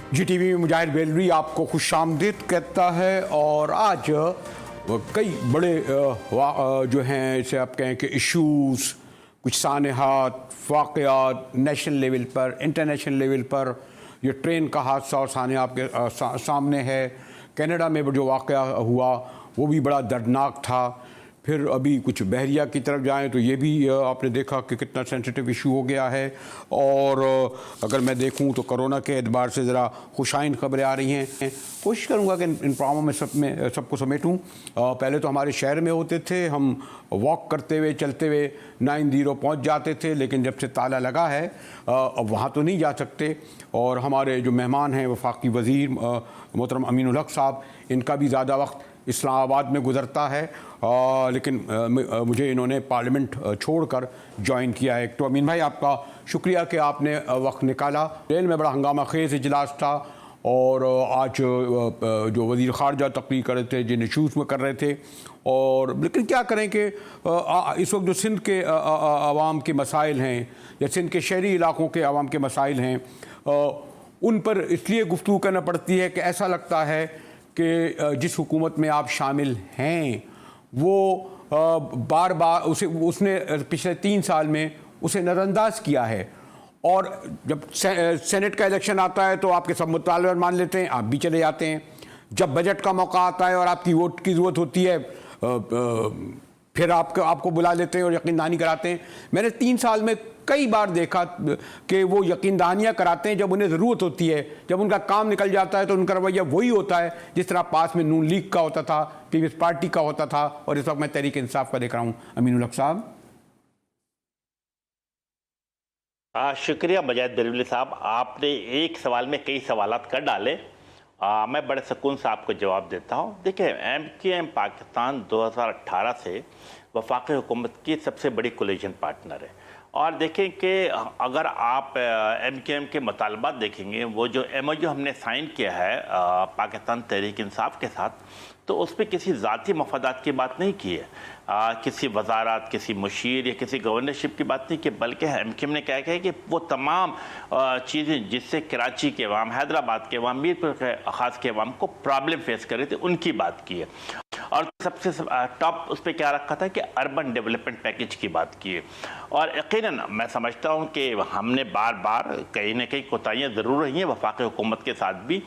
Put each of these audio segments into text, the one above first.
GTV में मुजाहिर बेलवी आपको खुशामदीद कहता है। और आज कई बड़े जो हैं इसे आप कहें कि इश्यूज़, कुछ सानेहात, वाक़यात नेशनल लेवल पर, इंटरनेशनल लेवल पर, ये ट्रेन का हादसा और सानेहा आपके सामने है। कनाडा में जो वाक़या हुआ वो भी बड़ा दर्दनाक था। फिर अभी कुछ बहरिया की तरफ जाएं तो ये भी आपने देखा कि कितना सेंसिटिव इशू हो गया है। और अगर मैं देखूं तो कोरोना के एतबार से ज़रा खुशाइन खबरें आ रही हैं। कोशिश करूंगा कि इन प्रोग्रामों में सबको समेटूं। पहले तो हमारे शहर में होते थे, हम वॉक करते हुए चलते हुए 90 पहुंच जाते थे, लेकिन जब से ताला लगा है अब वहाँ तो नहीं जा सकते। और हमारे जो मेहमान हैं वफाकी वज़ीर मोहतरम अमीनुल हक साहब, इनका भी ज़्यादा वक्त इस्लामाबाद में गुज़रता है, लेकिन मुझे इन्होंने पार्लियामेंट छोड़कर ज्वाइन किया है। तो अमीन भाई, आपका शुक्रिया कि आपने वक्त निकाला। रेल में बड़ा हंगामा खेज़ इजलास था और आज जो वज़ीर ख़ारजा तकरीर कर रहे थे, जिन इशूज़ में कर रहे थे। और लेकिन क्या करें कि इस वक्त जो सिंध के आवाम के मसाइल हैं या सिंध के शहरी इलाक़ों के आवाम के मसाइल हैं, उन पर इसलिए गुफ्तगू करना पड़ती है कि ऐसा लगता है कि जिस हुकूमत में आप शामिल हैं वो बार बार उसने पिछले 3 साल में उसे नज़रअंदाज किया है। और जब सेनेट का इलेक्शन आता है तो आपके सब मुतालबा मान लेते हैं, आप भी चले जाते हैं। जब बजट का मौका आता है और आपकी वोट की ज़रूरत होती है फिर आपको बुला लेते हैं और यकीन दहानी कराते हैं। मैंने 3 साल में कई बार देखा कि वो यकीन दहानियाँ कराते हैं जब उन्हें ज़रूरत होती है। जब उनका काम निकल जाता है तो उनका रवैया वही होता है जिस तरह पास में नून लीग का होता था, पीपल्स पार्टी का होता था, और इस वक्त मैं तहरीक इंसाफ का देख रहा हूँ। अमीनुल हक साहब। शुक्रिया मुजाहिद बेलवी साहब, आपने एक सवाल में कई सवालात कर डाले। मैं बड़े सुकून से आपको जवाब देता हूँ। देखिए, MKM पाकिस्तान 2018 से वफाकी हुकूमत की सबसे बड़ी कोलिशन पार्टनर है। और देखें कि अगर आप MKM के मुतालबात देखेंगे, वो जो MOU हमने साइन किया है पाकिस्तान तहरीक इंसाफ के साथ, तो उस पर किसी ज़ाती मफादात की बात नहीं की है, किसी वजारत, किसी मुशीर या किसी गवर्नरशिप की बात नहीं की, बल्कि MKM ने क्या है कि वो तमाम चीज़ें जिससे कराची के अवाम, हैदराबाद के अवाम, मीरपुर के ख़ास के अवाम को प्रॉब्लम फेस कर रहे थे, उनकी बात की है। और सबसे टॉप उस पर क्या रखा था कि अर्बन डेवलपमेंट पैकेज की बात की है। और यकीनन मैं समझता हूँ कि हमने बार बार कहीं ना कहीं कोताहियाँ ज़रूर रही हैं वफाकी हुकूमत के साथ भी,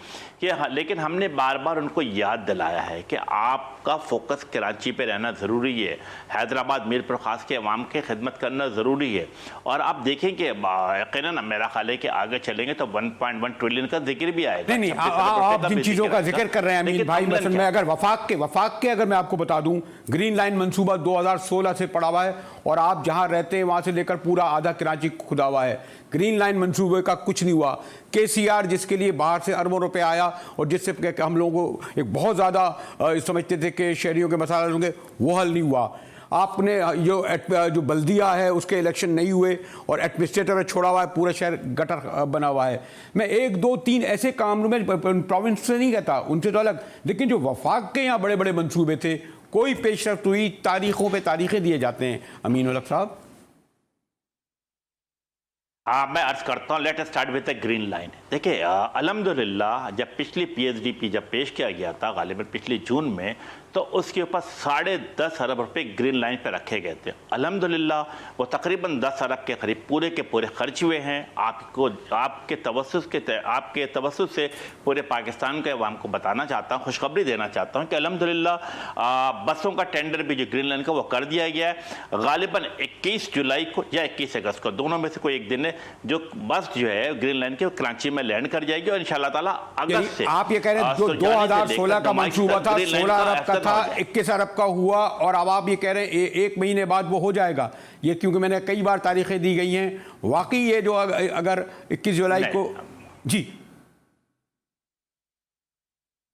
कि लेकिन हमने बार बार उनको याद दिलाया है कि आपका फोकस कराची पे रहना ज़रूरी है, हैदराबाद मीरपुर ख़ास के अवाम की खिदमत करना ज़रूरी है। और आप देखें कि यकीनन मेरा ख्याल है कि आगे चलेंगे तो 1.1 ट्रिलियन का जिक्र भी आएगा। नहीं, आप जिन चीज़ों का जिक्र कर रहे हैं अमीन भाई, मसलन मैं अगर वफाक के अगर मैं आपको बता दूं, ग्रीन लाइन मंसूबा 2016 से पड़ा हुआ है और आप जहां रहते हैं वहां से लेकर पूरा आधा कराची खुदा हुआ है। ग्रीन लाइन मंसूबे का कुछ नहीं हुआ। KCR जिसके लिए बाहर से अरबों रुपए आया और जिससे हम लोगों को एक बहुत ज़्यादा समझते थे कि शहरियों के मसाले होंगे, वो हल नहीं हुआ। आपने जो बल्दिया है उसके इलेक्शन नहीं हुए और एडमिनिस्ट्रेटर छोड़ा हुआ है, पूरा शहर गटर बना हुआ है। मैं 1 2 3 ऐसे काम में प्रोविंस से नहीं कहता, उनसे तो अलग, लेकिन जो वफाक के यहाँ बड़े बड़े मंसूबे थे, कोई पेशरफ्त हुई, तारीखों पे तारीखें दिए जाते हैं। अमीनुल हक साहब। मैं अर्ज करता हूँ, let us start with the green line. देखिए, अल्हम्दुलिल्लाह जब पिछली PSDP जब पेश किया गया था गालिबन पिछले जून में, तो उसके ऊपर 10.5 अरब रुपए ग्रीन लाइन पे रखे गए थे। अल्हम्दुलिल्लाह वो तकरीबन 10 अरब के करीब पूरे के पूरे खर्च हुए हैं। आपके तवस्सुस से पूरे पाकिस्तान के अवाम को बताना चाहता हूँ, खुशखबरी देना चाहता हूँ कि अल्हम्दुलिल्लाह बसों का टेंडर भी जो ग्रीन लाइन का वो कर दिया गया है। गालिबन 21 जुलाई को या 21 अगस्त को, दोनों में से कोई एक दिन है, जो बस जो है ग्रीन लाइन के कराची में लैंड कर जाएगी और इंशाल्लाह ताला अगस्त से। आप ये कह रहे हैं जो 2016 का मंसूबा था 16 अरब का था, 21 अरब का हुआ, और अब आप ये कह रहे हैं 1 महीने बाद वो हो जाएगा। ये क्योंकि मैंने कई बार तारीखें दी गई हैं, वाकई ये जो अगर 21 जुलाई को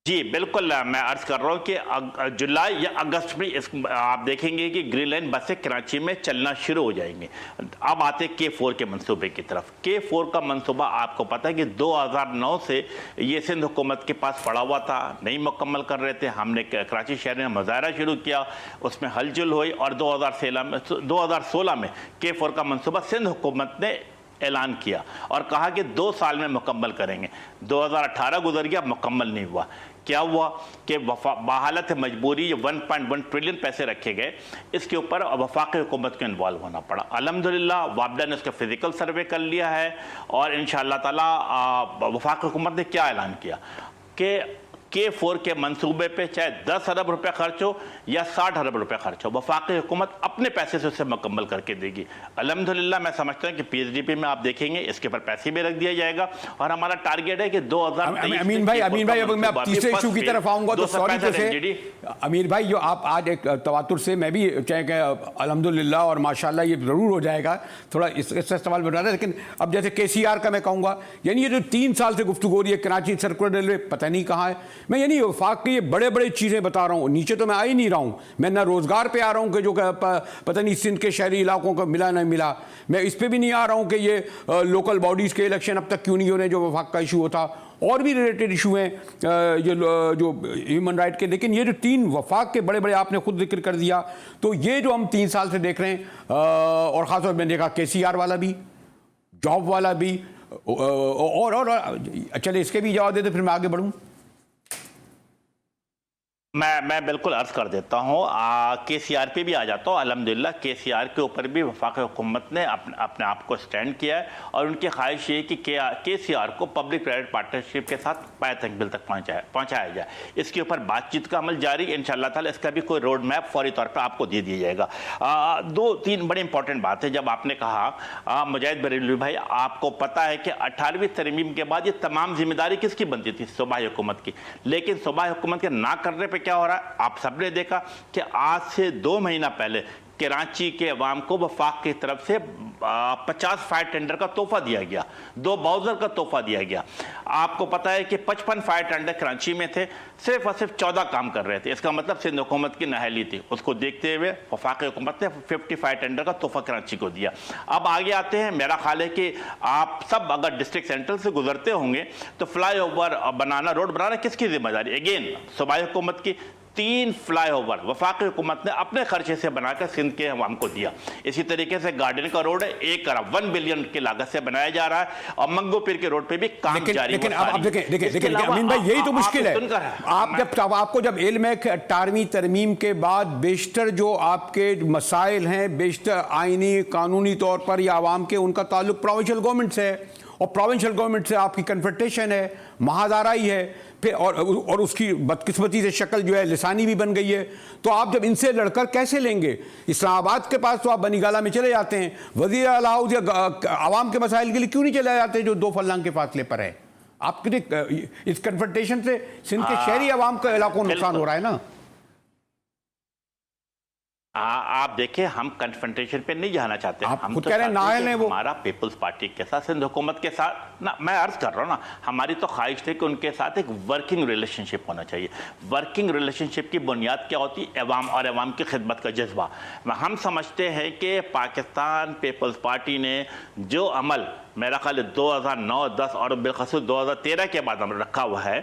जी बिल्कुल, मैं अर्ज कर रहा हूँ कि जुलाई या अगस्त में आप देखेंगे कि ग्रीन लाइन बसें कराची में चलना शुरू हो जाएंगे। अब आते K4 के मंसूबे की तरफ। K4 का मंसूबा आपको पता है कि 2009 से ये सिंध हुकूमत के पास पड़ा हुआ था, नहीं मुकम्मल कर रहे थे। हमने कराची शहर में मुजाहरा शुरू किया, उसमें हलचल हुई और 2016 में K4 का मंसूबा सिंध हुकूमत ने ऐलान किया और कहा कि 2 साल में मुकम्मल करेंगे। 2018 गुजर गया, मुकम्मल नहीं हुआ। क्या हुआ कि बहालत मजबूरी 1.1 ट्रिलियन पैसे रखे गए, इसके ऊपर वफाकी हुकूमत को इन्वॉल्व होना पड़ा। अल्हम्दुलिल्लाह वापडा ने उसका फिजिकल सर्वे कर लिया है और इंशाअल्लाह ताला वफाकी हुकूमत ने क्या ऐलान किया कि K4 के मंसूबे पे चाहे 10 अरब रुपए खर्च हो या 60 अरब रुपए खर्च हो, वफाकी हुकूमत अपने पैसे से उसे मुकम्मल करके देगी। अल्हम्दुलिल्लाह मैं समझता हूँ कि PSDP में आप देखेंगे इसके ऊपर पैसे भी रख दिया जाएगा और हमारा टारगेट है कि 2023 अमीन भाई अब मैं तीसरे इशू की तरफ आऊंगा तो सॉरी तो से अमीर भाई, जो आप आज एक तवातुर से मैं भी चाहे कि अल्हम्दुलिल्लाह और माशाल्लाह ये ज़रूर हो जाएगा, थोड़ा इससे सवाल बन रहा था, लेकिन अब जैसे KCR का मैं कहूँगा, यानी ये जो 3 साल से गुफ्तगू हो रही है, कराची सर्कुलर रेलवे पता नहीं कहाँ है, मैं यानी वफाक की ये बड़े बड़े चीज़ें बता रहा हूँ, नीचे तो मैं आ ही नहीं रहा हूँ, मैं ना रोज़गार पे आ रहा हूँ कि जो पता नहीं सिंध के शहरी इलाकों को मिला नहीं मिला, मैं इस पे भी नहीं आ रहा हूँ कि ये लोकल बॉडीज़ के इलेक्शन अब तक क्यों नहीं हो रहे जो वफाक का इशू होता, और भी रिलेटेड इशू हैं ये जो ह्यूमन राइट के। लेकिन ये जो 3 वफाक के बड़े बड़े आपने खुद जिक्र कर दिया, तो ये जो हम 3 साल से देख रहे हैं और ख़ासतौर पर मैंने देखा KCR वाला भी, जॉब वाला भी, और चले इसके भी जवाब देते फिर मैं आगे बढ़ूँ। मैं बिल्कुल अर्ज कर देता हूँ, KCR पे भी आ जाता हूँ। अल्हम्दुलिल्लाह KCR के ऊपर भी वफाकी हुकूमत ने अपने आप को स्टैंड किया है और उनकी ख्वाहिश ये कि KCR को पब्लिक प्राइवेट पार्टनरशिप के साथ पाया तकमील तक पहुँचाया जाए। इसके ऊपर बातचीत का अमल जारी, इंशाअल्लाह ताला इसका भी कोई रोड मैप फौरी तौर पर आपको दे दिया जाएगा। 2-3 बड़ी इंपॉर्टेंट बात है। जब आपने कहा मुजाहिद बरेलवी भाई, आपको पता है कि 18वीं तरमीम के बाद ये तमाम जिम्मेदारी किसकी बनती थी? सूबाई हुकूमत की। लेकिन सूबाई हुकूमत के ना करने पर क्या हो रहा है, आप सबने देखा कि आज से 2 महीना पहले कराची के अवाम को वफाक की तरफ से 50 फायर टेंडर का तोहफा दिया गया, 2 बाउजर का तोहफा दिया गया। आपको पता है कि 55 फायर टेंडर कराची में थे, सिर्फ और सिर्फ 14 काम कर रहे थे। इसका मतलब सिंध हुकूमत की नाअहली थी। उसको देखते हुए वफाकी हुकूमत ने 50 फायर टेंडर का तोहफा कराची को दिया। अब आगे आते हैं, मेरा ख्याल है कि आप सब अगर डिस्ट्रिक्ट सेंट्रल से गुजरते होंगे तो फ्लाई ओवर बनाना, रोड बनाना किसकी जिम्मेदारी? अगेन सूबाई हुकूमत की। 3 फ्लाईओवर वफाकी हुकूमत ने अपने खर्चे से बनाकर सिंध के अवाम को दिया। इसी तरीके से गार्डन का रोड 1 अरब 1 बिलियन की लागत से बनाया जा रहा है और मंगो पीर के रोड पे भी काम जारी है। लेकिन अब देखें अमीन भाई, यही तो मुश्किल है। आपको जब इल्म है कि 18वीं तरमीम के बाद बेशतर जो आपके मसाइल हैं, बेशतर आईनी कानूनी तौर पर या आवाम के, उनका ताल्लुक प्रोविंशियल गवर्नमेंट से है और प्रोविंशियल गवर्नमेंट से आपकी कन्फ्रंटेशन है, महादाराई है, फिर और उसकी बदकिस्मती से शक्ल जो है लिसानी भी बन गई है। तो आप जब इनसे लड़कर कैसे लेंगे? इस्लामाबाद के पास तो आप बनीगाला में चले जाते हैं, वज़ीर आला हाउस या आवाम के मसाइल के लिए क्यों नहीं चले जाते जो 2 फर्लांग के फासले पर है? आपके इस कन्फ्रंटेशन से सिंध के शहरी आवाम का इलाकों को नुकसान हो रहा है ना। आप देखिए, हम कन्फ्रंटेशन पे नहीं जाना चाहते। हम खुद तो कह रहे हैं नाअहल है वो। हमारा पीपल्स पार्टी के साथ, सिंध हुकूमत के साथ ना, मैं अर्ज कर रहा हूँ ना, हमारी तो ख्वाहिश थी कि उनके साथ एक वर्किंग रिलेशनशिप होना चाहिए। वर्किंग रिलेशनशिप की बुनियाद क्या होती है? अवाम और अवाम की खिदमत का जज्बा। हम समझते हैं कि पाकिस्तान पीपल्स पार्टी ने जो अमल मेरा ख्याल 2009-10 और बिलखसूस 2013 के बाद अमल रखा हुआ है,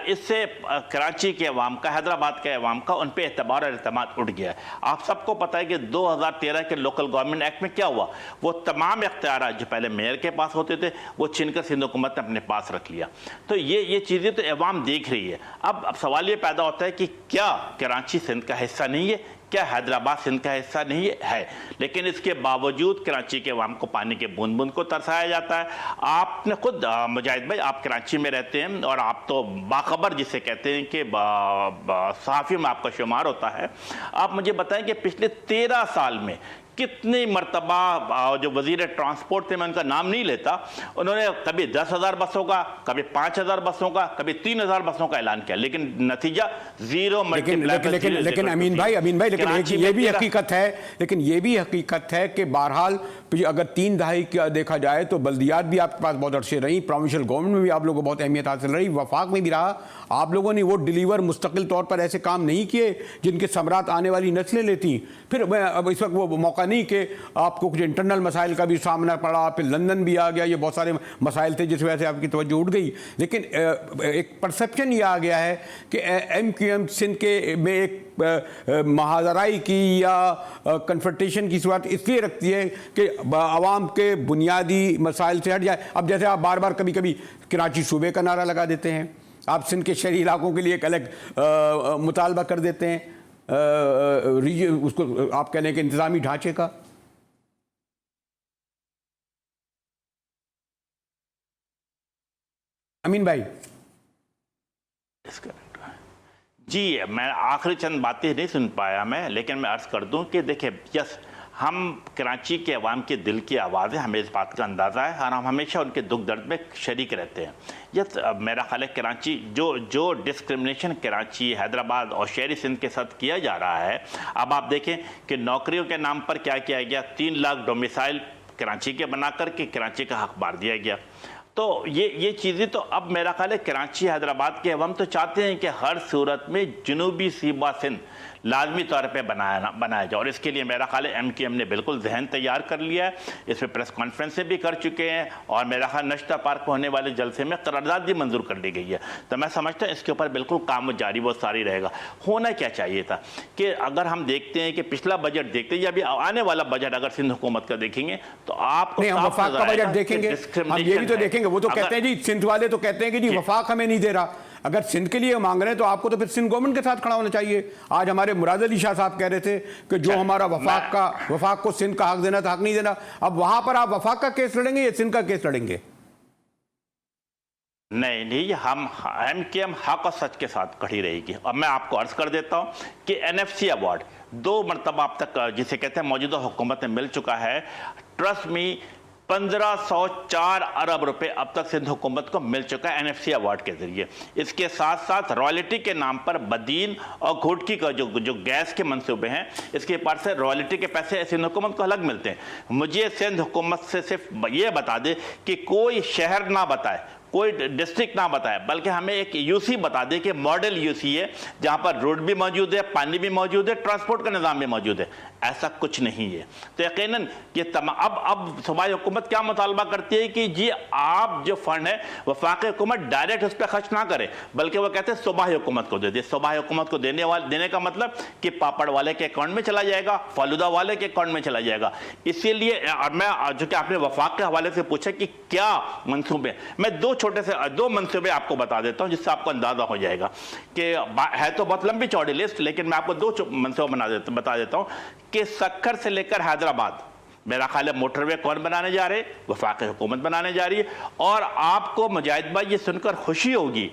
इससे कराची के अवाम का, हैदराबाद के अवाम का उन पर एतबार और एतमाद उठ गया है। आप सबको पता है कि 2013 के लोकल गवर्नमेंट एक्ट में क्या हुआ, वो तमाम इख्तियार जो पहले मेयर के पास होते थे वो छीनकर सिंध हुकूमत ने अपने पास रख लिया। तो ये चीज़ें तो अवाम देख रही है। अब सवाल ये पैदा होता है कि क्या कराची सिंध का हिस्सा नहीं है? क्या हैदराबाद सिंध का हिस्सा नहीं है? लेकिन इसके बावजूद कराची के अवाम को पानी के बूंद बूंद को तरसाया जाता है। आपने खुद मुजाहिद भाई, आप कराची में रहते हैं और आप तो बाखबर जिसे कहते हैं कि सहाफ़ी में आपका शुमार होता है। आप मुझे बताएं कि पिछले 13 साल में कितनी मरतबा जो वजीर ट्रांसपोर्ट थे, मैं उनका नाम नहीं लेता, उन्होंने कभी 10,000 बसों का, कभी 5,000 बसों का, कभी 3,000 बसों का ऐलान किया, लेकिन नतीजा जीरो। लेकिन अमीन भाई लेकिन ये भी हकीकत है, लेकिन ये भी हकीकत है कि बहरहाल अगर 3 दहाई का देखा जाए तो बल्दियात भी आपके पास बहुत अरसे रही, प्रोविंशियल गवर्नमेंट में भी आप लोगों को बहुत अहमियत हासिल रही, वफाक में भी रहा। आप लोगों ने वो डिलीवर मुस्तकिल तौर पर ऐसे काम नहीं किए जिनके समरात आने वाली नस्लें लेती। फिर अब इस वक्त वो मौका नहीं कि आपको कुछ इंटरनल मसाइल का भी सामना पड़ा, फिर लंदन भी आ गया, ये बहुत सारे मसाइल थे जिस वजह से आपकी तवज्जो उठ गई। लेकिन एक परसेप्शन ये आ गया है कि MQM सिंध के में एक महाजराई की या कन्फ्रंटेशन की सूरत इसलिए रखती है कि आवाम के बुनियादी मसाइल से हट जाए। अब जैसे आप बार बार कभी कभी कराची सूबे का नारा लगा देते हैं, आप सिंध के शहरी इलाकों के लिए एक अलग मुतालबा कर देते हैं, उसको आप कह लें कि इंतजामी ढांचे का। अमीन भाई जी, मैं आखिरी चंद बातें नहीं सुन पाया मैं, लेकिन मैं अर्ज कर दूं कि देखिए, यस, हम कराची के अवाम के दिल की आवाज़ है, हमें इस बात का अंदाज़ा है और हम हमेशा उनके दुख दर्द में शरीक रहते हैं। यस, मेरा ख्याल है कराची जो डिस्क्रिमिनेशन कराची, हैदराबाद और शहरी सिंध के साथ किया जा रहा है, अब आप देखें कि नौकरियों के नाम पर क्या किया गया, 3 लाख डोमिसाइल कराची के बना करके कराची का हक मार दिया गया। तो ये चीज़ें तो अब मेरा ख्याल है कराची हैदराबाद के हम तो चाहते हैं कि हर सूरत में जनूबी सीबा सिंध लाजमी तौर पे बनाया जाए, और इसके लिए मेरा ख्याल है MQM ने बिल्कुल जहन तैयार कर लिया है। इस पर प्रेस कॉन्फ्रेंसें भी कर चुके हैं और मेरा ख्याल नश्ता पार्क में होने वाले जलसे में करारदाद भी मंजूर कर ली गई है। तो मैं समझता हूँ इसके ऊपर बिल्कुल काम जारी वो सारी रहेगा। होना क्या चाहिए था कि अगर हम देखते हैं कि पिछला बजट देखते हैं या अभी आने वाला बजट अगर सिंध हुकूमत का देखेंगे तो आपको हम वफाक का बजट देखेंगे, हम ये भी तो देखेंगे। वो तो कहते हैं जी, सिंध वाले तो कहते हैं कि जी वफाक हमें नहीं दे रहा। अगर सिंध के लिए मांग रहे हैं तो आपको तो फिर सिंध गवर्नमेंट के साथ खड़ा होना चाहिए। आज हमारे मुराद अली शाह साहब कह रहे थे कि जो हमारा वफाक को सिंध का हक देना था, हक नहीं देना। अब वहां पर आप वफाक का केस लड़ेंगे या सिंध का केस लड़ेंगे? नहीं, हम MQM हक और सच के साथ खड़ी रहेगी। अब मैं आपको अर्ज कर देता हूं कि NFC अवार्ड 2 मरतबा अब तक जिसे कहते हैं मौजूदा हुकूमत में मिल चुका है। ट्रस्ट मी, 1504 अरब रुपए अब तक सिंध हुकूमत को मिल चुका है NFC अवार्ड के जरिए। इसके साथ साथ रॉयल्टी के नाम पर बदीन और घुटकी का जो गैस के मंसूबे हैं, इसके पास से रॉयल्टी के पैसे सिंध हुकूमत को अलग मिलते हैं। मुझे सिंध हुकूमत से सिर्फ ये बता दे कि कोई शहर ना बताए, कोई डिस्ट्रिक्ट ना बताए, बल्कि हमें एक UC बता दे कि मॉडल UC है जहां पर रोड भी मौजूद है, पानी भी मौजूद है, ट्रांसपोर्ट का निज़ाम भी मौजूद है। ऐसा कुछ नहीं है। तो यकीनन ये अब सूबाई हुकूमत क्या मुतालबा करती है कि जी आप जो फंड है वफाकी हुकूमत डायरेक्ट उस पर खर्च ना करे, बल्कि वो कहते हैं सूबाई हुकूमत को दे दे। सूबाई हुकूमत को देने का मतलब कि पापड़ वाले के अकाउंट में चला जाएगा, फालूदा वाले के अकाउंट में चला जाएगा। इसीलिए मैं जो कि आपने वफाक के हवाले से पूछा कि क्या मंसूबे, मैं दो मंसूबे आपको बता देता हूं जिससे आपको अंदाजा हो जाएगा कि है तो बहुत लंबी चौड़ी लिस्ट, लेकिन मैं आपको 2 मंसूबे बता देता हूं कि सक्खर से लेकर हैदराबाद मेरा ख्याल है मोटरवे कौन बनाने जा रहे, वफाकी हुकूमत बनाने जा रही है। और आपको मुजाहिद भाई ये सुनकर खुशी होगी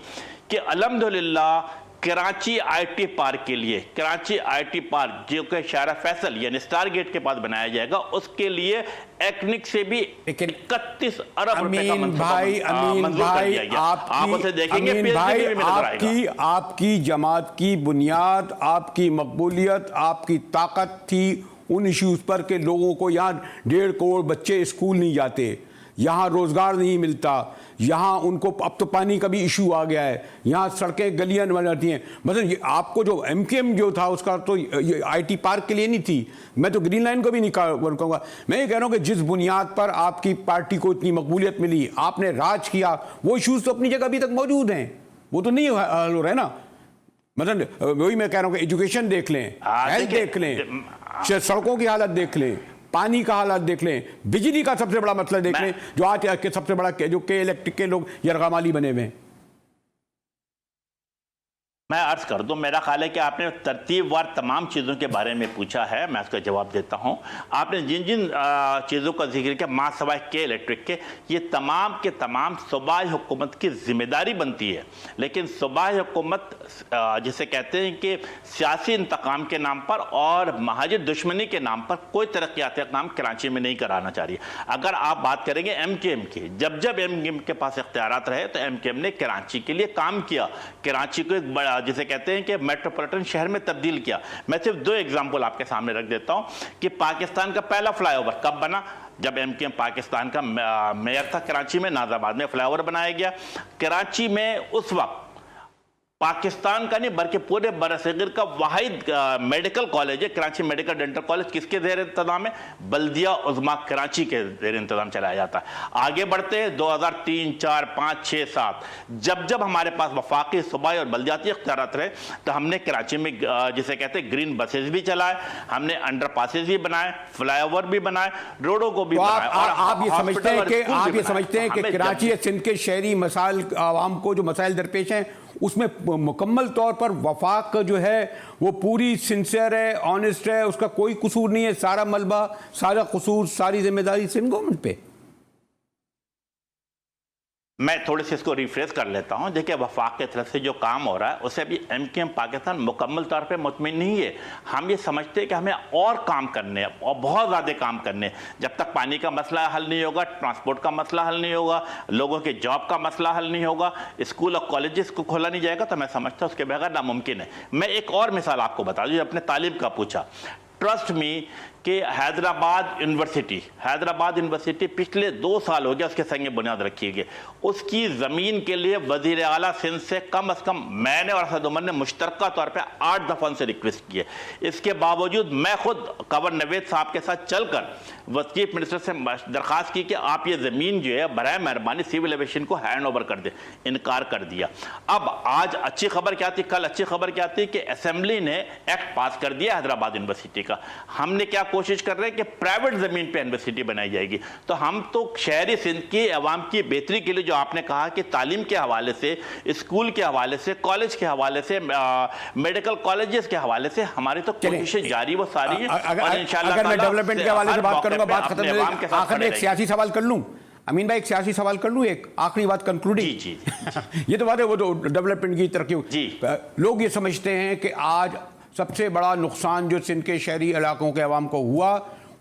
कि अल्हम्दुलिल्लाह कराची IT पार्क के लिए, कराची IT पार्क जो कि शारा फैसल यानी स्टार गेट के पास बनाया जाएगा, उसके लिए एक्निक से भी 31 अरब रुपए का आप उसे देखेंगे। आपकी जमात की बुनियाद, आपकी मकबूलियत, आपकी ताकत थी उन इश्यूज पर कि लोगों को यहाँ 1.5 करोड़ बच्चे स्कूल नहीं जाते, यहाँ रोजगार नहीं मिलता, यहाँ उनको अब तो पानी का भी इशू आ गया है, यहाँ सड़कें गलियाँ बन जाती हैं। मतलब ये आपको जो MQM जो था उसका तो ये IT पार्क के लिए नहीं थी। मैं तो ग्रीन लाइन को भी नहीं कहूँगा। मैं ये कह रहा हूँ कि जिस बुनियाद पर आपकी पार्टी को इतनी मकबूलियत मिली, आपने राज किया, वो इशूज़ तो अपनी जगह अभी तक मौजूद हैं, वो तो नहीं हल हो रहे ना। मतलब वही मैं कह रहा हूँ कि एजुकेशन देख लें, हेल्थ देख लें, सड़कों की हालत देख लें, पानी का हालात देख लें, बिजली का सबसे बड़ा मसला देख लें, जो आज के सबसे बड़ा जो के इलेक्ट्रिक के लोग यरगमाली बने हुए हैं। मैं अर्ज कर दूं, मेरा ख्याल है कि आपने तरतीबवार तमाम चीज़ों के बारे में पूछा है, मैं उसका जवाब देता हूं। आपने जिन जिन चीज़ों का जिक्र किया मां सवाए के इलेक्ट्रिक के, ये तमाम के तमाम सूबाई हुकूमत की जिम्मेदारी बनती है। लेकिन सूबाई हुकूमत जिसे कहते हैं कि सियासी इंतकाम के नाम पर और महाजिर दुश्मनी के नाम पर कोई तरक्याती काम कराची में नहीं कराना चाह रही। अगर आप बात करेंगे MQM की, जब MQM के पास इख्तियारात रहे तो MQM ने कराची के लिए काम किया, कराची को एक बड़ा जिसे कहते हैं कि मेट्रोपॉलिटन शहर में तब्दील किया। मैं सिर्फ 2 एग्जांपल आपके सामने रख देता हूं कि पाकिस्तान का पहला फ्लाईओवर कब बना, जब MQM पाकिस्तान का मेयर था कराची में, नाजाबाद में फ्लाईओवर बनाया गया। कराची में उस वक्त पाकिस्तान का नहीं बल्कि पूरे बरसगीर का वाहिद मेडिकल कॉलेज है कराची मेडिकल डेंटल कॉलेज। किसके ज़ेर इंतजाम है? बल्दिया उज़्मा कराची के ज़ेर इंतजाम चलाया जाता है। आगे बढ़ते हैं 2003, 4, 5, 6, 7 जब जब हमारे पास वफाकी सूबाई और बल्दियाती इख्तियारात रहे तो हमने कराची में जिसे कहते हैं ग्रीन बसेज भी चलाए, हमने अंडर पासेज भी बनाए, फ्लाईओवर भी बनाए, रोडों को भी तो बनाए। और आप ये समझते हैं कि हमें कराची या सिंध के शहरी मसाइल आवाम को जो मसाइल दरपेश हैं उसमें मुकम्मल तौर पर वफाक जो है वो पूरी सिंसियर है, ऑनेस्ट है, उसका कोई कसूर नहीं है, सारा मलबा, सारा कसूर, सारी जिम्मेदारी सिंध गवर्नमेंट पे? मैं थोड़े से इसको रिफ्रेश कर लेता हूं। देखिए, वफाक की तरफ से जो काम हो रहा है उसे अभी एमकेएम पाकिस्तान मुकम्मल तौर पे मुतमिन नहीं है। हम ये समझते हैं कि हमें और काम करने हैं और बहुत ज़्यादा काम करने हैं। जब तक पानी का मसला हल नहीं होगा, ट्रांसपोर्ट का मसला हल नहीं होगा, लोगों के जॉब का मसला हल नहीं होगा, स्कूल और कॉलेजेस को खोला नहीं जाएगा, तो मैं समझता हूँ उसके बगैर नामुमकिन है। मैं एक और मिसाल आपको बता दूँ, अपने तालिब का पूछा। ट्रस्ट मी कि हैदराबाद यूनिवर्सिटी पिछले 2 साल हो गया उसके संग बुनियाद रखी गई। उसकी ज़मीन के लिए वज़ीर आला सिंध से कम मैंने और असद उमर ने मुश्तरका तौर पे 8 दफ़ा उनसे रिक्वेस्ट की है। इसके बावजूद मैं खुद कंवर नवेद साहब के साथ चलकर चीफ मिनिस्टर से दरख्वास्त की कि आप ये ज़मीन जो है बराए मेहरबानी सिविल एविएशन को हैंड ओवर कर दें। इनकार कर दिया। अब आज अच्छी खबर क्या थी, कल अच्छी खबर क्या थी कि असेंबली ने एक्ट पास कर दिया हैदराबाद यूनिवर्सिटी का। हमने क्या कोशिश कर रहे हैं कि प्राइवेट जमीन पे यूनिवर्सिटी बनाई जाएगी। तो हम तो शहरी सिंध की अवाम की बेहतरी के लिए, जो आपने कहा कि तालीम के हवाले से, स्कूल के हवाले से, कॉलेज के हवाले से, मेडिकल कॉलेजेस के हवाले से हमारी तो कोशिशें जारी वो सारी है। और इंशाअल्लाह अगर मैं डेवलपमेंट के हवाले से बात करूंगा, बात खत्म हो जाएगी। आखिर में एक सियासी सवाल कर लूं, अमीन भाई, एक सियासी सवाल कर लूं, एक आखिरी बात कंक्लूडिंग। जी। ये तो बात है, वो तो डेवलपमेंट की तरक्की। लोग ये समझते हैं कि आज सबसे बड़ा नुकसान जो सिंध के शहरी इलाकों के अवाम को हुआ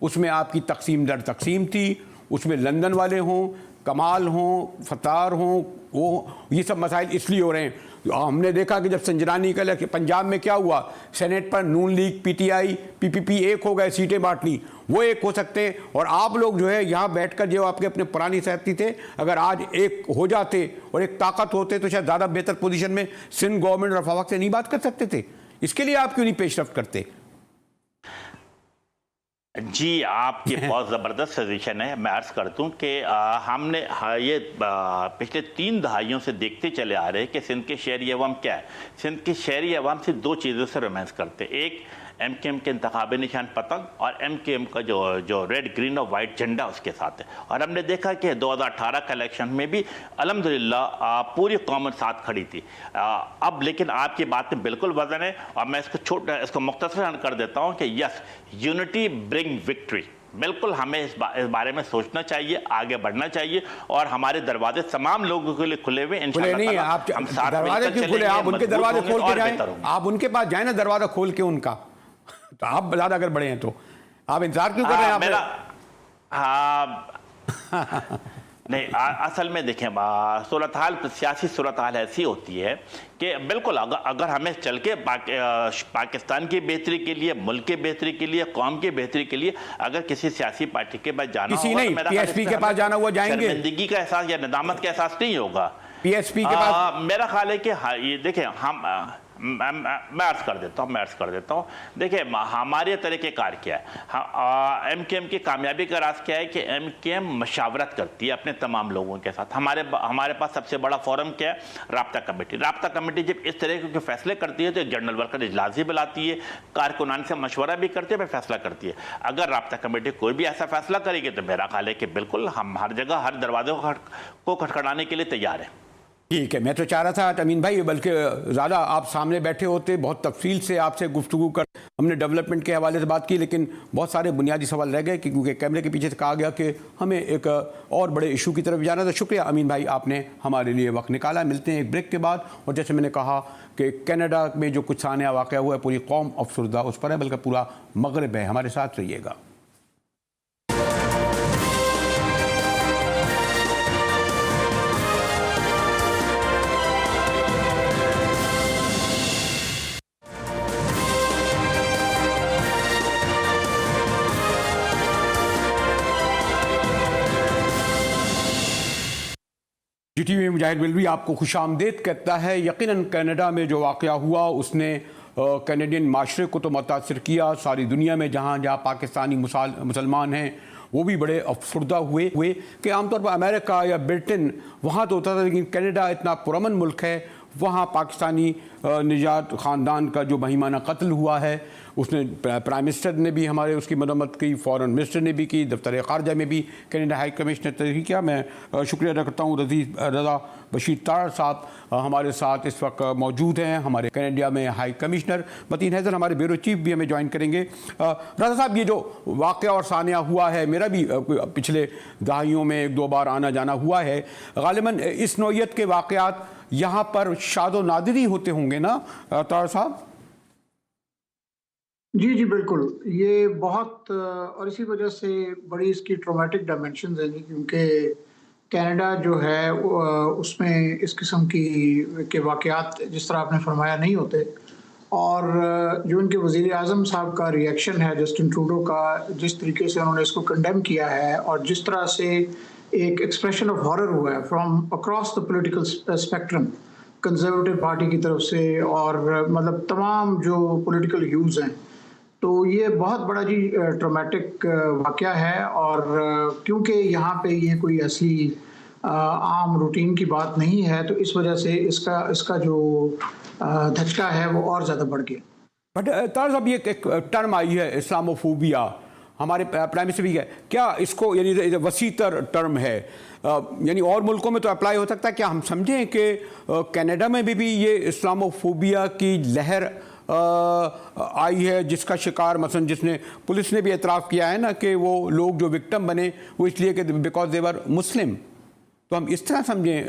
उसमें आपकी तकसीम दर तकसीम थी, उसमें लंदन वाले हों, कमाल हों, फतार हों, वो ये सब मसाइल इसलिए हो रहे हैं। हमने देखा कि जब संजरानी का पंजाब में क्या हुआ, सेनेट पर नून लीग, पीटीआई, पीपीपी एक हो गए, सीटें बांट ली, वो एक हो सकते हैं। और आप लोग जो है यहाँ बैठकर जो आपके अपने पुरानी साथी थे, अगर आज एक हो जाते और एक ताकत होते तो शायद ज़्यादा बेहतर पोजीशन में सिंध गवर्नमेंट और वफाक से नहीं बात कर सकते थे। इसके लिए आप क्यों नहीं पेशरफ्त करते? जी, आपकी बहुत ज़बरदस्त सजेशन है। मैं अर्ज़ करता हूँ कि हमने ये पिछले 3 दहाइयों से देखते चले आ रहे हैं कि सिंध के शहरी अवाम क्या है। सिंध के शहरी अवाम से 2 चीज़ों से रोमांस करते हैं। एक, एमकेएम के इंतखाबी निशान पतंग, और एमकेएम का जो रेड, ग्रीन और वाइट झंडा उसके साथ है। और हमने देखा कि 2018 का इलेक्शन में भी अल्हम्दुलिल्लाह पूरी कौम साथ खड़ी थी। अब लेकिन आपकी बात में बिल्कुल वजन है, और मैं इसको मुख्तसर कर देता हूँ कि यस, यूनिटी ब्रिंग विक्ट्री। बिल्कुल हमें इस बारे में सोचना चाहिए, आगे बढ़ना चाहिए, और हमारे दरवाजे तमाम लोगों के लिए खुले हुए। नहीं, आप दरवाजे क्यों खुले? आप उनके दरवाजे खोल के जाएं, आप उनके पास जाए ना, दरवाजा खोल के उनका। तो आप ज्यादा अगर बड़े हैं तो आप इंतजार क्यों कर रहे हैं? नहीं, असल में देखें, सूरत हाल, सियासी सूरत हाल ऐसी होती है कि बिल्कुल अगर हमें चल के पाकिस्तान की बेहतरी के लिए, मुल्क की बेहतरी के लिए, कौम की बेहतरी के लिए अगर किसी सियासी पार्टी के पास जाना किसी होगा, नहीं, पीएसपी के पास जाना हुआ जाएंगे, शर्मिंदगी का एहसास या नदामत का एहसास नहीं होगा। पीएसपी के पास मेरा ख्याल है कि ये देखें, मैं अर्ज कर देता हूँ। देखिए, हमारे तरीक़ेकार क्या है, एमकेएम की कामयाबी का राज क्या है कि एमकेएम मशावरत करती है अपने तमाम लोगों के साथ। हमारे पास सबसे बड़ा फोरम क्या है? राब्ता कमेटी। राब्ता कमेटी जब इस तरह के फैसले करती है तो एक जनरल वर्कर इजलास भी बुलाती है, कारकुनान से मशवरा भी करती है, फिर फैसला करती है। अगर राब्ता कमेटी कोई भी ऐसा फैसला करेगी तो मेरा ख्याल है कि बिल्कुल हम हर जगह, हर दरवाजे को खटखटाने के लिए तैयार हैं। ठीक है, मैं तो चाह रहा था अमीन भाई, बल्कि ज़्यादा आप सामने बैठे होते, बहुत तफसील से आपसे गुफ्तगू कर हमने डेवलपमेंट के हवाले से बात की, लेकिन बहुत सारे बुनियादी सवाल रह गए क्योंकि कैमरे के पीछे से कहा गया कि हमें एक और बड़े इशू की तरफ जाना था। शुक्रिया अमीन भाई, आपने हमारे लिए वक्त निकाला। मिलते हैं एक ब्रेक के बाद। और जैसे मैंने कहा कि कनाडा में जो कुछ सानिया वाक़या हुआ है, पूरी कौम अफसरदा उस पर है, बल्कि पूरा मगरब है। हमारे साथ रहिएगा। जीटीवी में मुजाहिद बिलवी आपको खुशामदीद कहता है। यकीनन कनाडा में जो वाक़या हुआ उसने कैनेडियन माशरे को तो मुतासर किया, सारी दुनिया में जहाँ जहाँ पाकिस्तानी मुसलमान हैं वो भी बड़े अफसरदा हुए कि आमतौर पर अमेरिका या ब्रिटेन वहाँ तो होता था, लेकिन कनाडा इतना पुरअमन मुल्क है, वहाँ पाकिस्तानी निजात ख़ानदान का जो महिमाना कत्ल हुआ है उसने प्राइम मिनिस्टर ने भी हमारे उसकी मरम्मत की, फॉरेन मिनिस्टर ने भी की, दफ्तर ख़ारजा में भी कनाडा हाई कमिश्नर तहरीक किया। मैं शुक्रिया अदा करता हूँ रज़ा बशीर तार साहब हमारे साथ इस वक्त मौजूद हैं, हमारे कनाडा में हाई कमिश्नर। मतीन हैदर हमारे ब्यूरो चीफ भी हमें ज्वाइन करेंगे। रज़ा साहब, ये जो वाक़या और सानिया हुआ है, मेरा भी पिछले दहाइयों में एक दो बार आना जाना हुआ है, गालिबन इस नौइयत के वाक़यात यहाँ पर शादो नादिरी होते होंगे ना तार साहब? जी जी बिल्कुल, ये बहुत और इसी वजह से बड़ी इसकी ट्रॉमेटिक डायमेंशंस हैं, क्योंकि कनाडा जो है उसमें इस किस्म के वाक़यात जिस तरह आपने फरमाया नहीं होते। और जो उनके वज़ीर आज़म साहब का रिएक्शन है जस्टिन ट्रूडो का, जिस तरीके से उन्होंने इसको कंडेम किया है और जिस तरह से एक एक्सप्रेशन ऑफ हॉरर हुआ है from across the political spectrum, conservative party की तरफ से और मतलब तमाम जो पॉलिटिकल ह्यूज़ हैं, तो ये बहुत बड़ा जी ट्रॉमेटिक वाक़या है। और क्योंकि यहाँ पे ये कोई ऐसी आम रूटीन की बात नहीं है, तो इस वजह से इसका जो धचका है वो और ज़्यादा बढ़ गया। बट तार साहब, ये एक टर्म आई है इस्लामोफोबिया, हमारे प्राइम मिनिस्टर भी है, क्या इसको यानी वसी तर टर्म है, यानी और मुल्कों में तो अप्लाई हो सकता है, क्या हम समझें कि कनाडा में भी ये इस्लामोफोबिया की लहर आई है, जिसका शिकार मसलन जिसने पुलिस ने भी एतराफ़ किया है ना कि वो लोग जो विक्टिम बने वो इसलिए कि बिकॉज दे वर मुस्लिम, तो हम इस तरह समझें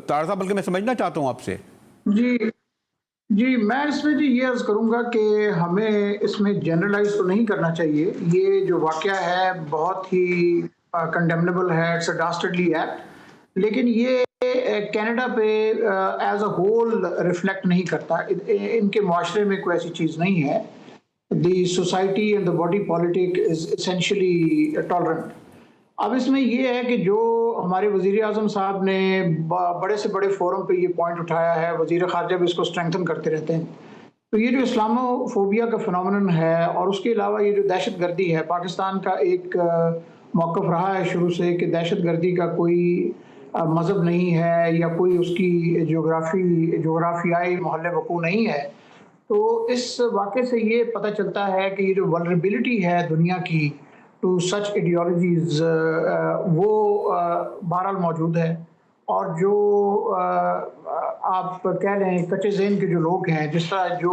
तार साहब? बल्कि मैं समझना चाहता हूँ आपसे। जी जी, मैं इसमें जी ये अर्ज़ करूँगा कि हमें इसमें जनरलाइज तो नहीं करना चाहिए। ये जो वाक़या है बहुत ही कंडेमनेबल है, इट्स अ डास्टर्डली एक्ट, लेकिन ये कनाडा पे एज अ होल रिफ्लेक्ट नहीं करता। इनके माशरे में कोई ऐसी चीज़ नहीं है। The society and the body politic is essentially tolerant. अब इसमें ये है कि जो हमारे वज़ीर आज़म साहब ने बड़े से बड़े फोरम पे ये पॉइंट उठाया है, वज़ीर ख़ारजा भी इसको स्ट्रेंथन करते रहते हैं, तो ये जो इस्लामोफोबिया का फिनोमेनन है और उसके अलावा ये जो दहशतगर्दी है, पाकिस्तान का एक मौक़िफ़ रहा है शुरू से कि दहशतगर्दी का कोई मज़हब नहीं है या कोई उसकी जोग्राफियाई मोहल्ले वक़ू नहीं है। तो इस वाक़े से ये पता चलता है कि ये जो वल्नरेबिलिटी है दुनिया की टू सच आइडियोलॉजीज़ वो बहरहाल मौजूद है। और जो आप कह रहे हैं कच्चे ज़हन के जो लोग हैं, जिस तरह जो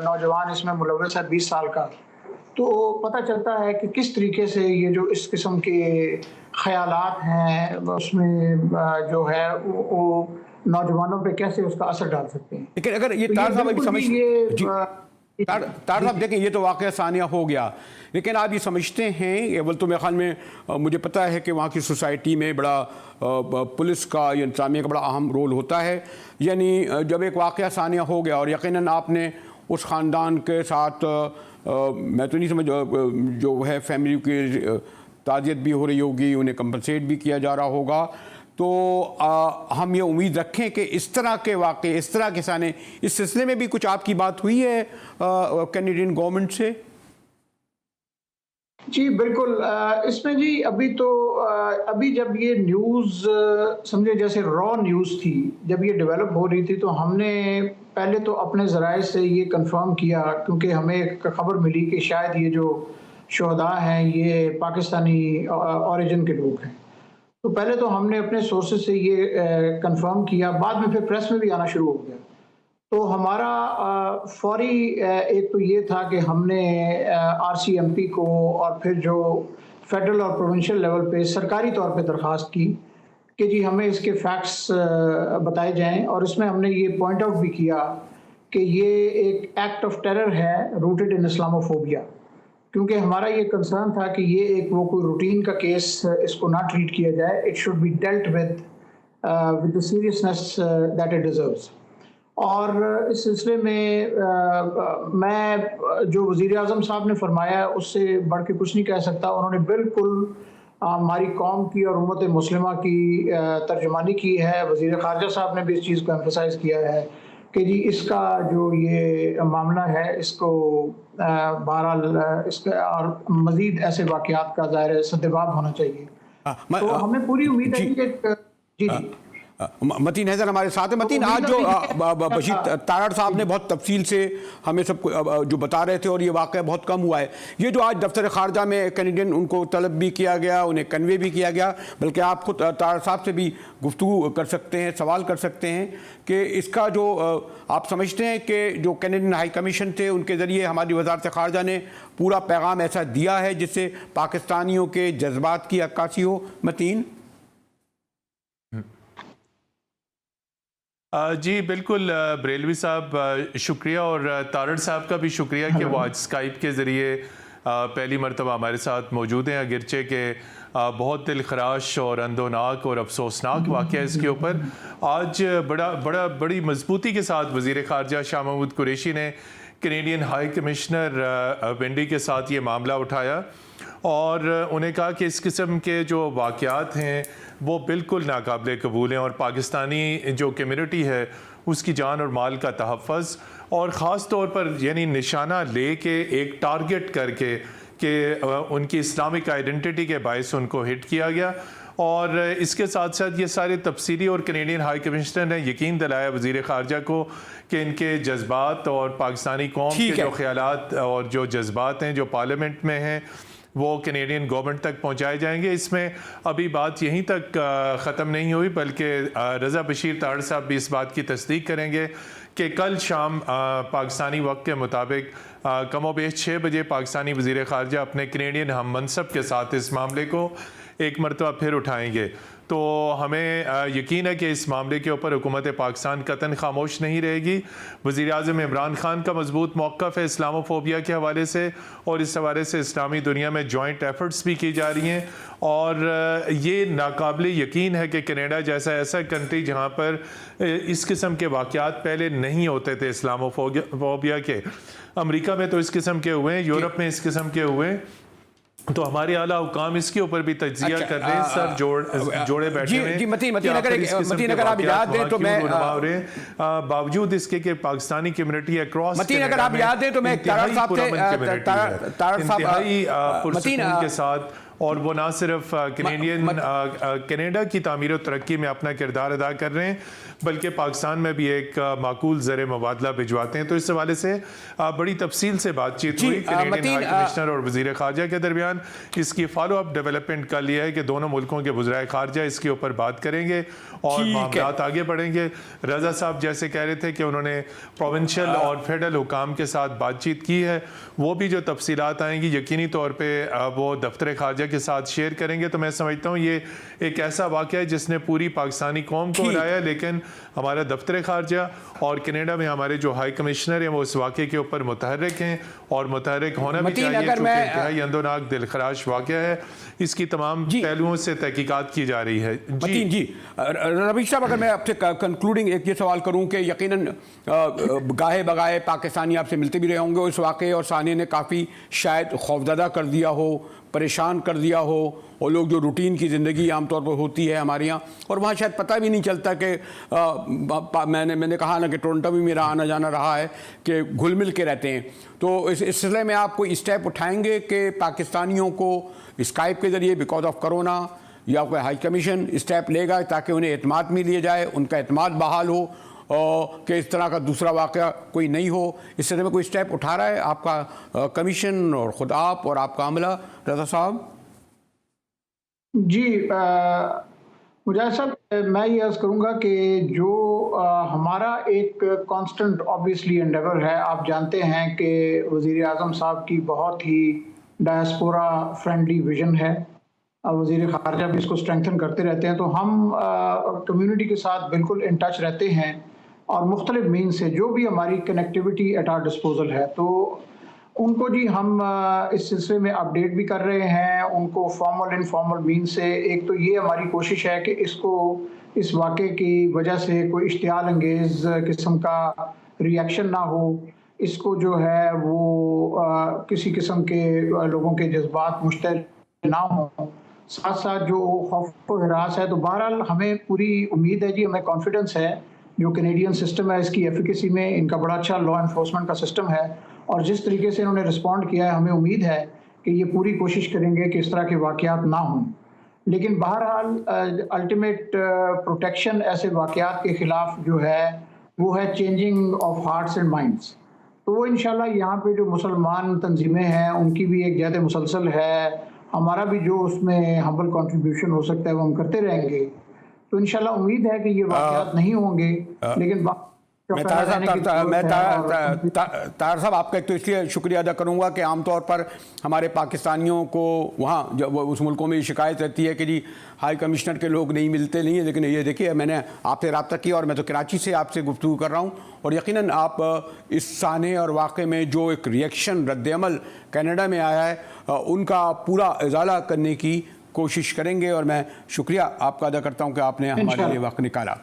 नौजवान इसमें मुलव्वस है 20 साल का, तो पता चलता है कि किस तरीके से ये जो इस किस्म के ख़यालात हैं उसमें जो है वो नौजवानों पे कैसे उसका असर डाल सकते हैं। लेकिन अगर ये तार साहब तार साहब देखें, ये तो वाक़या सानिया हो गया, लेकिन आप ये समझते हैं, अव्वल तो मेरे ख्याल में मुझे पता है कि वहाँ की सोसाइटी में बड़ा पुलिस का या इंतज़ामिया का बड़ा अहम रोल होता है, यानी जब एक वाक़या सानिया हो गया और यकीनन आपने उस ख़ानदान के साथ मैं तो नहीं समझ जो है फैमिली की ताज़ियत भी हो रही होगी, उन्हें कंपनसेट भी किया जा रहा होगा, तो हम ये उम्मीद रखें कि इस तरह के वाक़े, इस तरह के साने, इस सिलसिले में भी कुछ आपकी बात हुई है कैनेडियन गवर्नमेंट से? जी बिल्कुल, इसमें जी अभी जब ये न्यूज़ समझे जैसे रॉ न्यूज़ थी, जब ये डेवलप हो रही थी, तो हमने पहले तो अपने ज़राए से ये कंफर्म किया, क्योंकि हमें एक खबर मिली कि शायद ये जो शुहदा हैं ये पाकिस्तानी ओरिजिन के लोग हैं। तो पहले तो हमने अपने सोर्सेज से ये कंफर्म किया, बाद में फिर प्रेस में भी आना शुरू हो गया। तो हमारा फौरी एक तो ये था कि हमने RCMP को और फिर जो फेडरल और प्रोविंशियल लेवल पे सरकारी तौर पे दरख्वास्त की कि जी हमें इसके फैक्ट्स बताए जाएं, और इसमें हमने ये पॉइंट आउट भी किया कि ये एक एक्ट ऑफ टेरर है रूटेड इन इस्लामोफोबिया, क्योंकि हमारा ये कंसर्न था कि ये एक वो कोई रूटीन का केस इसको ना ट्रीट किया जाए, it should be dealt with the seriousness that it deserves. और इस सिलसिले में मैं जो वज़ीर आज़म साहब ने फरमाया उससे बढ़ के कुछ नहीं कह सकता। उन्होंने बिल्कुल हमारी कौम की और उम्मत मुस्लिमा की तर्जुमानी की है। वज़ीर ख़ारजा साहब ने भी इस चीज़ को एम्फसाइज़ किया है कि जी इसका जो ये मामला है इसको बहरहाल इसका और मज़ीद ऐसे वाक़यात का ज़ाहिर है सद्दबाब होना चाहिए। तो हमें पूरी उम्मीद है जी कि एक जी, जी। मतीन हैदर हमारे साथ है। मतीन, आज जो बशीर तारड़ साहब ने बहुत तफसील से हमें सब जो बता रहे थे और ये वाक़या बहुत कम हुआ है, ये जो आज दफ्तर ख़ारजा में कैनेडियन उनको तलब भी किया गया, उन्हें कन्वे भी किया गया, बल्कि आप खुद तारड़ साहब से भी गुफ्तगू कर सकते हैं, सवाल कर सकते हैं कि इसका जो आप समझते हैं कि जो कैनेडियन हाई कमीशन थे उनके ज़रिए हमारी वज़ारत ख़ारजा ने पूरा पैगाम ऐसा दिया है जिससे पाकिस्तानियों के जज्बात की अक्कासी हो? मतीन जी बिल्कुल बरेलवी साहब, शुक्रिया, और तारड़ साहब का भी शुक्रिया कि वो आज स्काइप के ज़रिए पहली मरतबा हमारे साथ मौजूद हैं, अगरचे के बहुत दिलखराश और अंदोनाक और अफसोसनाक वाक़या इसके ऊपर आज बड़ी मजबूती के साथ वज़ीर ख़ारजा शाह महमूद कुरैशी ने कैनेडियन हाई कमिश्नर वेंडी के साथ ये मामला उठाया और उन्हें कहा कि इस किस्म के जो वाक़यात हैं वो बिल्कुल नाकाबिले कबूल हैं और पाकिस्तानी जो कम्यूनिटी है उसकी जान और माल का तहफ़्फ़ुज़, और ख़ास तौर पर यानी निशाना ले के एक टारगेट करके कि उनकी इस्लामिक आइडेंटिटी के बायस उनको हिट किया गया। और इसके साथ साथ ये सारे तफसीली और कैनेडियन हाई कमिश्नर ने यकीन दिलाया वज़ीर ख़ारजा को कि इनके जज्बात और पाकिस्तानी कौम के जो ख़यालात और जो जज्बात हैं जो पार्लियामेंट में हैं वो कैनेडियन गवर्नमेंट तक पहुंचाए जाएंगे। इसमें अभी बात यहीं तक ख़त्म नहीं हुई, बल्कि रज़ा बशीर तारड़ साहब भी इस बात की तस्दीक करेंगे कि कल शाम पाकिस्तानी वक्त के मुताबिक कमोबेश 6 बजे पाकिस्तानी वज़ीर ख़ारजा अपने कैनेडियन हम मनसब के साथ इस मामले को एक मरतबा फिर उठाएंगे। तो हमें यकीन है कि इस मामले के ऊपर हुकूमत पाकिस्तान कतन खामोश नहीं रहेगी। वज़ीर आज़म इमरान खान का मजबूत मौक़िफ़ है इस्लामोफोबिया के हवाले से, और इस हवाले से इस्लामी दुनिया में जॉइंट एफ़र्ट्स भी की जा रही हैं। और ये नाकाबिले यकीन है कि कनाडा जैसा ऐसा कंट्री जहाँ पर इस किस्म के वाक़यात पहले नहीं होते थे इस्लामोफोबिया के, अमेरिका में तो इस किस्म के हुए हैं, यूरोप में इस किस्म के हुए हैं, तो हमारे आला हुकाम इसके ऊपर भी तज्जिया कर रहे हैं, सर जोड़े बैठे हुए हैं। मतीन अगर आप याद दें तो मैं बावजूद इसके कि पाकिस्तानी कम्युनिटी अक्रॉस मतीन अगर आप याद दें तो मैं तारड़ साहब के साथ, और वो ना सिर्फ कनाडा की तामीर और तरक्की में अपना किरदार अदा कर रहे हैं बल्कि पाकिस्तान में भी एक माकूल ज़र मुबादला भिजवाते हैं। तो इस हवाले से बड़ी तफसील से बातचीत हुई कैनेडियन हाई कमिश्नर और वज़ीर ख़ारजा के दरमियान। इसकी फॉलो अप डेवलपमेंट कल यह है कि दोनों मुल्कों के वज़राए ख़ारजा इसके ऊपर बात करेंगे और मामलात आगे बढ़ेंगे। रज़ा साहब जैसे कह रहे थे कि उन्होंने प्रोविंशियल और फेडरल हुकाम के साथ बातचीत की है, वो भी जो तफसीलात आएंगी यकीनी तौर पर वो दफ्तर ख़ारजा के साथ शेयर करेंगे। तो मैं समझता हूँ ये एक ऐसा वाक़या है जिसने पूरी पाकिस्तानी कौम को हिलाया, लेकिन हमारा दफ्तर ख़ारजा और कनाडा में हमारे जो हाई कमिश्नर हैं वो इस वाक़े के ऊपर मुतहर्रिक हैं और मुतहर्रिक होना भी चाहिए, क्योंकि इंतहाई अंदोनाक दिलखराश वाक़या है। इसकी तमाम पहलुओं से तहकीकात की जा रही है। जी रवीश साहब, अगर मैं आपसे कंक्लूडिंग एक ये सवाल करूं कि यकीनन गाहे बगाहे पाकिस्तानी आपसे मिलते भी रहे होंगे, उस वाक़े और साने ने काफ़ी शायद खौफजदा कर दिया हो, परेशान कर दिया हो, और लोग जो रूटीन की ज़िंदगी आमतौर पर होती है हमारे यहाँ, और वहाँ शायद पता भी नहीं चलता कि मैंने कहा ना कि टोरंटो में मेरा आना जाना रहा है कि घुल मिल के रहते हैं। तो इस सिलसिले में आप कोई स्टेप उठाएंगे कि पाकिस्तानियों को स्काइप के ज़रिए बिकॉज ऑफ कोरोना या कोई हाई कमीशन स्टेप लेगा ताकि उन्हें एतमाद में लिए जाए, उनका एतमाद बहाल हो कि इस तरह का दूसरा वाक़या कोई नहीं हो? इस तरह में कोई स्टेप उठा रहा है आपका कमीशन और ख़ुद आप और आपका अमला? रज़ा साहब जी, मुजाहिद साहब, मैं ये अर्ज़ करूँगा कि जो हमारा एक कांस्टेंट ऑब्वियसली एंडेवर है, आप जानते हैं कि वज़ीर आज़म साहब की बहुत ही डायस्पोरा फ्रेंडली विज़न है, वज़ीर ख़ारजा भी इसको स्ट्रेंथन करते रहते हैं। तो हम कम्युनिटी के साथ बिल्कुल इन टच रहते हैं और मुख्तलिफ मीन से जो भी हमारी कनेक्टिविटी एट आवर डिस्पोजल है, तो उनको जी हम इस सिलसिले में अपडेट भी कर रहे हैं, उनको फॉर्मल इनफॉर्मल मीन से। एक तो ये हमारी कोशिश है कि इसको इस वाक़े की वजह से कोई इश्तियाल अंगेज़ किस्म का रिएक्शन ना हो, इसको जो है वो किसी किस्म के लोगों के जज्बात मुश्तल ना हों। साथ साथ जो खौफ व हिरास है, तो बहरहाल हमें पूरी उम्मीद है जी, हमें कॉन्फिडेंस है जो कैनेडियन सिस्टम है इसकी एफिकेसी में, इनका बड़ा अच्छा लॉ एनफोर्समेंट का सिस्टम है और जिस तरीके से इन्होंने रिस्पॉन्ड किया है, हमें उम्मीद है कि ये पूरी कोशिश करेंगे कि इस तरह के वाक़यात ना हों। लेकिन बहरहाल अल्टीमेट प्रोटेक्शन ऐसे वाक़यात के ख़िलाफ़ जो है वो है changing of hearts and minds. तो वो इंशाल्लाह यहाँ पे जो मुसलमान तंजीमें हैं उनकी भी एक जहद मुसलसल है, हमारा भी जो उसमें हम्बल कंट्रीब्यूशन हो सकता है वो हम करते रहेंगे। तो इंशाल्लाह उम्मीद है कि ये वाक़यात नहीं होंगे, लेकिन मैं तार साहब आपका एक तो इसलिए शुक्रिया अदा करूंगा कि आमतौर पर हमारे पाकिस्तानियों को वहाँ जब उस मुल्कों में ये शिकायत रहती है कि जी हाई कमिश्नर के लोग नहीं मिलते नहीं है, लेकिन ये देखिए मैंने आपसे रब्ता किया और मैं तो कराची से आपसे गुफ्तगू कर रहा हूँ और यकीनन आप इस साने और वाक़े में जो एक रिएक्शन रद्द-ए-अमल कनाडा में आया है उनका पूरा इजाला करने की कोशिश करेंगे और मैं शुक्रिया आपका अदा करता हूँ कि आपने हमारे लिए वक्त निकाला।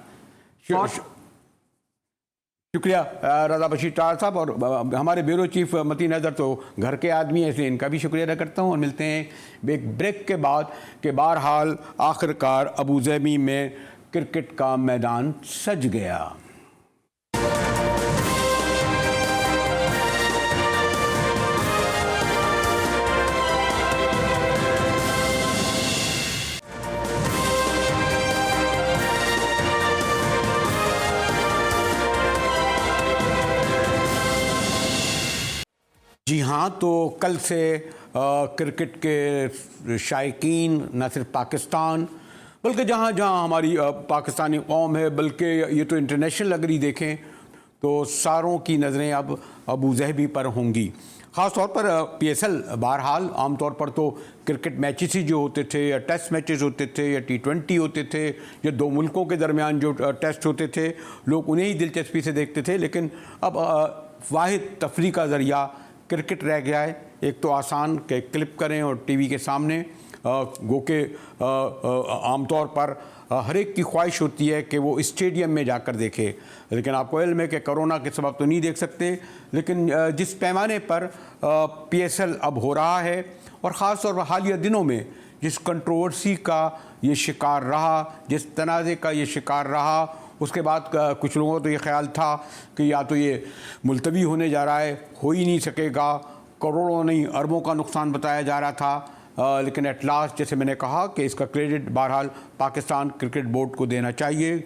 शुक्रिया रज़ा बशीर तार साहब और हमारे ब्यूरो चीफ मतीन नज़र तो घर के आदमी हैं, इसलिए इनका भी शुक्रिया अदा करता हूँ और मिलते हैं एक ब्रेक के बाद कि बहरहाल आखिरकार अबू ज़बी में क्रिकेट का मैदान सज गया। जी हाँ, तो कल से क्रिकेट के शायकीन न सिर्फ पाकिस्तान बल्कि जहाँ जहाँ हमारी पाकिस्तानी कौम है, बल्कि ये तो इंटरनेशनल अगर ही देखें तो सारों की नज़रें अब अबू ज़बी पर होंगी। ख़ास तौर पर PSL बहरहाल आमतौर पर तो क्रिकेट मैचेस ही जो होते थे या टेस्ट मैचेस होते थे या T20 होते थे या दो मुल्कों के दरमियान जो टेस्ट होते थे लोग उन्हें ही दिलचस्पी से देखते थे, लेकिन अब वाहिद तफरी का ज़रिया क्रिकेट रह गया है। एक तो आसान के क्लिप करें और टीवी के सामने गो के आमतौर पर हर एक की ख्वाहिश होती है कि वो स्टेडियम में जाकर देखे, लेकिन आपको इल्म है कि कोरोना के सबब तो नहीं देख सकते। लेकिन जिस पैमाने पर PSL अब हो रहा है और ख़ास तौर पर हालिया दिनों में जिस कंट्रोवर्सी का ये शिकार रहा, जिस तनाज़े का ये शिकार रहा, उसके बाद कुछ लोगों को तो ये ख्याल था कि या तो ये मुलतवी होने जा रहा है, हो ही नहीं सकेगा, करोड़ों नहीं अरबों का नुकसान बताया जा रहा था। लेकिन एट लास्ट जैसे मैंने कहा कि इसका क्रेडिट बहरहाल पाकिस्तान क्रिकेट बोर्ड को देना चाहिए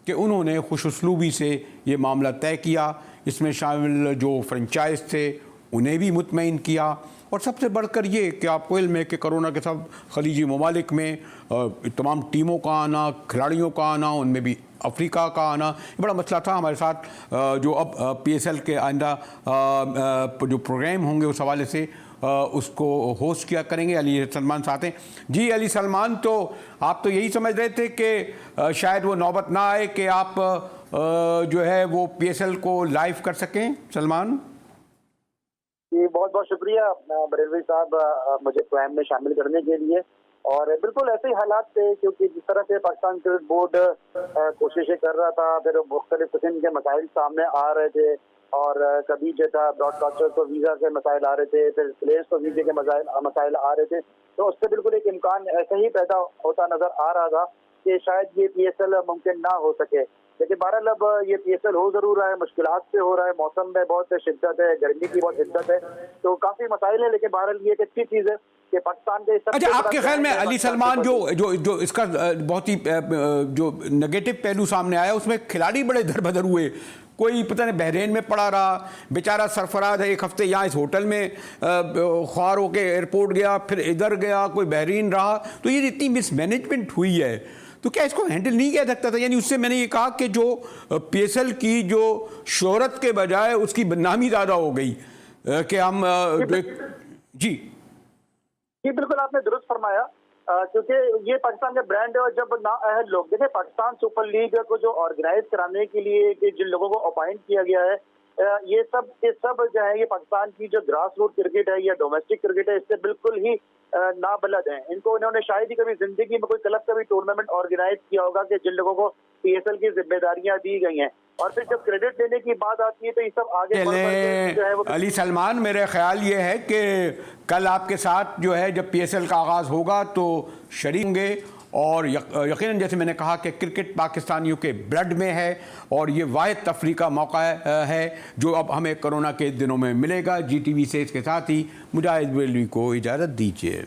कि उन्होंने खुश उसलूबी से ये मामला तय किया। इसमें शामिल जो फ्रेंचाइज थे उन्हें भी मुतमईन किया और सबसे बढ़कर ये कि आपको इल्म है कि कोरोना के सब खलीजी ममालिक में तमाम टीमों का आना, खिलाड़ियों का आना, उनमें भी अफ्रीका का आना ये बड़ा मसला था। हमारे साथ जो अब PSL के आइंदा जो प्रोग्राम होंगे उस हवाले से उसको होस्ट किया करेंगे अली सलमान साथ हैं। जी अली सलमान, तो आप तो यही समझ रहे थे कि शायद वो नौबत ना आए कि आप जो है वो PSL को लाइव कर सकें? सलमान जी बहुत बहुत शुक्रिया बरेलवी साहब मुझे प्रोग्राम में शामिल करने के लिए। और बिल्कुल ऐसे ही हालात थे क्योंकि जिस तरह से पाकिस्तान क्रिकेट बोर्ड कोशिशें कर रहा था, फिर मुख्तलिफ किस्म के मसाइल सामने आ रहे थे और कभी जो था ब्रॉडकास्टर को वीज़ा के मसाइल आ रहे थे, फिर प्लेयर्स को वीज़े के मसाइल आ रहे थे, तो उससे बिल्कुल एक इम्कान ऐसे ही पैदा होता नजर आ रहा था कि शायद ये PSL मुमकिन ना हो सके। लेकिन बहरहाल अब ये PSL हो जरूर रहा है, मुश्किलात से हो रहा है, मौसम में बहुत शिद्दत है, गर्मी की बहुत शिद्दत है, तो काफी मसाइल है, लेकिन बहरहाल ये एक अच्छी चीज है कि पाकिस्तान के। अच्छा, आपके ख्याल में अली सलमान जो इसका बहुत ही जो नेगेटिव पहलू सामने आया उसमें खिलाड़ी बड़े दरबदर हुए, कोई पता नहीं बहरीन में पड़ा रहा, बेचारा सरफराज है एक हफ्ते यहाँ इस होटल में ख्वार होके एयरपोर्ट गया, फिर इधर गया, कोई बहरीन रहा, तो ये इतनी मिसमैनेजमेंट हुई है, तो क्या इसको हैंडल नहीं किया सकता था? यानी उससे मैंने ये कहा कि जो PSL की जो शोहरत के बजाय उसकी बदनामी ज़्यादा हो गई कि हम जी बिल्कुल आपने दुरुस्त फरमाया, क्योंकि ये पाकिस्तान का ब्रांड है और जब नाअहल लोग देखें पाकिस्तान सुपर लीग को जो ऑर्गेनाइज कराने के लिए कि जिन लोगों को अपॉइंट किया गया है, ये सब जो है ये पाकिस्तान की जो ग्रास रूट क्रिकेट है या डोमेस्टिक क्रिकेट है इससे बिल्कुल ही नाबलद है। इनको इन्होंने शायद ही कभी जिंदगी में कोई क्लब का भी टूर्नामेंट ऑर्गेनाइज किया होगा कि जिन लोगों को PSL की जिम्मेदारियां दी गई हैं। और फिर जब क्रेडिट लेने की बात आती है तो ये सब आगे बढ़ के जो है वो अली सलमान, मेरा ख्याल ये है कि कल आपके साथ जो है जब PSL का आगाज़ होगा तो शरीक होंगे, और यकीनन जैसे मैंने कहा कि क्रिकेट पाकिस्तानियों के ब्लड में है और ये वाहिद तफरी का मौका है जो अब हमें कोरोना के दिनों में मिलेगा। GTV से इसके साथ ही मुजाहिद बेलवी को इजाज़त दीजिए।